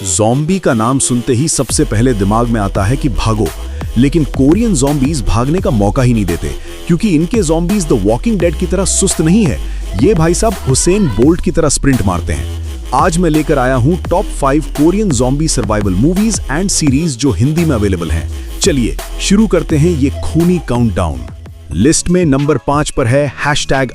Zombie का नाम सुनते ही सबसे पहले दिमाग में आता है कि भागो, लेकिन कोरियन ज़ॉम्बीज भागने का मौका ही नहीं देते, क्योंकि इनके ज़ॉम्बीज द वॉकिंग डेड की तरह सुस्त नहीं है। ये भाई साहब हुसैन बोल्ट की तरह स्प्रिंट मारते हैं। आज मैं लेकर आया हूं top 5 Korean zombie survival movies and series जो हिंदी में अवेलेबल हैं। चलिए शुरू करते हैं ये खूनी काउंटडाउन। लिस्ट में नंबर 5 पर है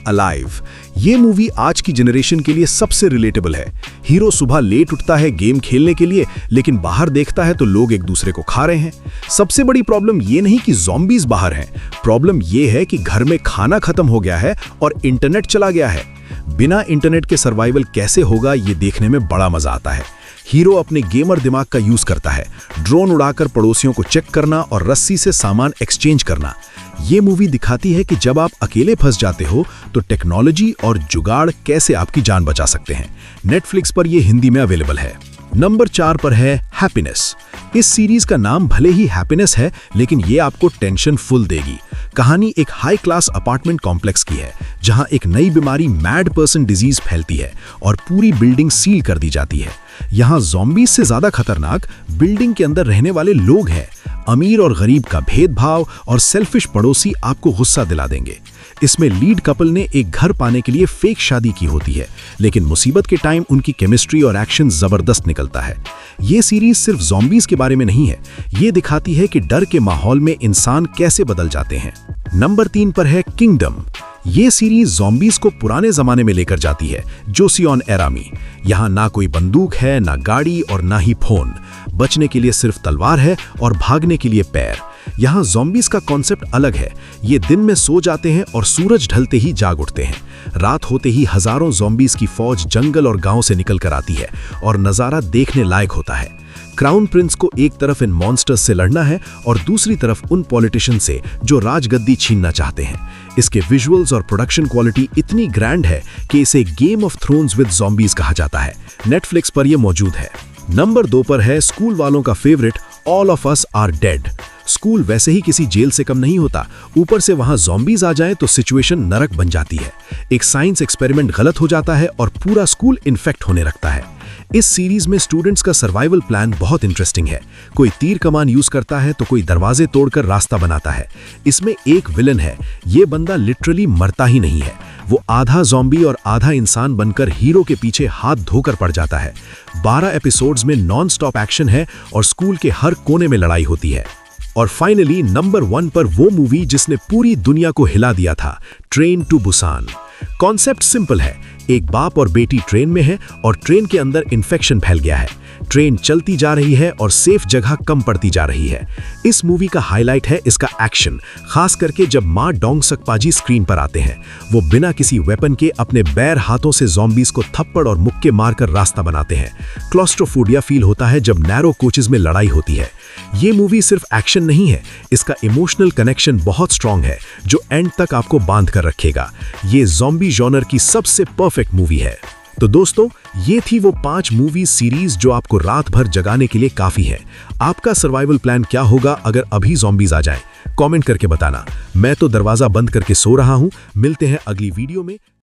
#Alive। ये मूवी आज की जनरेशन के लिए सबसे रिलेटेबल है। हीरो सुबह लेट उठता है गेम खेलने के लिए, लेकिन बाहर देखता है तो लोग एक दूसरे को खा रहे हैं। सबसे बड़ी प्रॉब्लम ये नहीं कि ज़ॉम्बीज बाहर हैं, प्रॉब्लम ये है कि घर में खाना खत्म हो गया है और इंटरनेट चला गया है। बिना इंटरनेट के सर्वाइवल कैसे होगा ये देखने में बड़ा मजा आता है। हीरो अपने गेमर दिमाग का यूज करता है, ड्रोन उड़ाकर पड़ोसियों को चेक करना और रस्सी से सामान एक्सचेंज करना। ये मूवी दिखाती है कि जब आप अकेले फंस जाते हो तो टेक्नोलॉजी और जुगाड़ कैसे आपकी जान बचा सकते हैं। नेटफ्लिक्स पर यह हिंदी में अवेलेबल है। नंबर 4 पर है हैप्पीनेस। इस सीरीज का नाम भले ही हैप्पीनेस है, लेकिन ये आपको टेंशन फुल देगी। कहानी एक हाई क्लास अपार्टमेंट कॉम्प्लेक्स की है, जहां एक नई बीमारी मैड पर्सन डिजीज फैलती है और पूरी बिल्डिंग सील कर दी जाती है। यहां ज़ॉम्बीज से ज्यादा खतरनाक बिल्डिंग के अंदर रहने वाले लोग हैं। अमीर और गरीब का भेदभाव और सेल्फिश पड़ोसी आपको गुस्सा दिला देंगे। इसमें लीड कपल ने एक घर पाने के लिए फेक शादी की होती है, लेकिन मुसीबत के टाइम उनकी केमिस्ट्री और एक्शन जबरदस्त निकलता है। ये सीरीज सिर्फ ज़ॉम्बीज के बारे में नहीं है, ये दिखाती है कि डर के माहौल में इंसान कैसे बदल जाते हैं। नंबर 3 पर है किंगडम। ये सीरीज ज़ॉम्बीज को पुराने जमाने में लेकर जाती है, जोसियोन एरा में। यहाँ ना कोई बंदूक है, ना गाड़ी और ना ही फोन। बचने के लिए सिर्फ तलवार है और भागने के लिए पैर। यहाँ ज़ॉम्बीज का कॉन्सेप्ट अलग है। ये दिन में सो जाते हैं और सूरज ढलते ही जाग उठते हैं। रात होते ही हजारों ज़ॉम्बीज की फौज जंगल और गांव से निकल कर आती है और नज़ारा देखने लायक होता है। क्राउन प्रिंस को एक तरफ इन मॉन्स्टर्स से लड़ना है और दूसरी तरफ उन पॉलिटिशियन से जो राजगद्दी छीनना चाहते हैं। इसके विजुअल्स और प्रोडक्शन क्वालिटी इतनी ग्रैंड है कि इसे game of thrones with zombies कहा जाता है। नेटफ्लिक्स पर यह मौजूद है। नंबर 2 पर है स्कूल वालों का favourite All of Us Are Dead. School वैसे ही किसी जेल से कम नहीं होता, ऊपर से वहां ज़ॉम्बीज आ जाए तो सिचुएशन नरक बन जाती है। एक साइंस एक्सपेरिमेंट गलत हो जाता है और पूरा स्कूल इन्फेक्ट होने लगता है। इस सीरीज में स्टूडेंट्स का सर्वाइवल प्लान बहुत इंटरेस्टिंग है। कोई तीर कमान यूज करता है तो कोई दरवाजे तोड़कर रास्ता बनाता है। इसमें एक विलन है, ये बंदा लिटरली मरता ही नहीं है। वो आधा ज़ॉम्बी और आधा इंसान बनकर हीरो के पीछे हाथ धोकर पड़ जाता है। 12 एपिसोड्स में नॉन स्टॉप एक्शन है और स्कूल के हर कोने में लड़ाई होती है। और फाइनली नंबर 1 पर वो मूवी जिसने पूरी दुनिया को हिला दिया था, Train to Busan. Concept simple है, एक बाप और बेटी ट्रेन में है और ट्रेन के अंदर इन्फेक्शन फैल गया है। ट्रेन चलती जा रही है और सेफ जगह कम पड़ती जा रही है। इस मूवी का हाईलाइट है इसका एक्शन, खास करके जब मां डोंग सकपाजी स्क्रीन पर आते हैं। वो बिना किसी वेपन के अपने बैर हाथों से ज़ॉम्बीज को थप्पड़ और मुक्के मारकर रास्ता बनाते हैं। क्लॉस्ट्रोफोबिया फील होता है जब नैरो कोचेस में लड़ाई होती है। ये मूवी सिर्फ एक्शन नहीं है, इसका इमोशनल कनेक्शन बहुत स्ट्रांग है जो एंड तक आपको बांध कर रखेगा। ये ज़ॉम्बी जॉनर की सबसे परफेक्ट मूवी है। तो दोस्तों, ये थी वो 5 मूवी सीरीज जो आपको रात भर जगाने के लिए काफी है। आपका सर्वाइवल प्लान क्या होगा अगर अभी ज़ॉम्बीज आ जाएं? कमेंट करके बताना। मैं तो दरवाजा बंद करके सो रहा हूं। मिलते हैं अगली वीडियो में।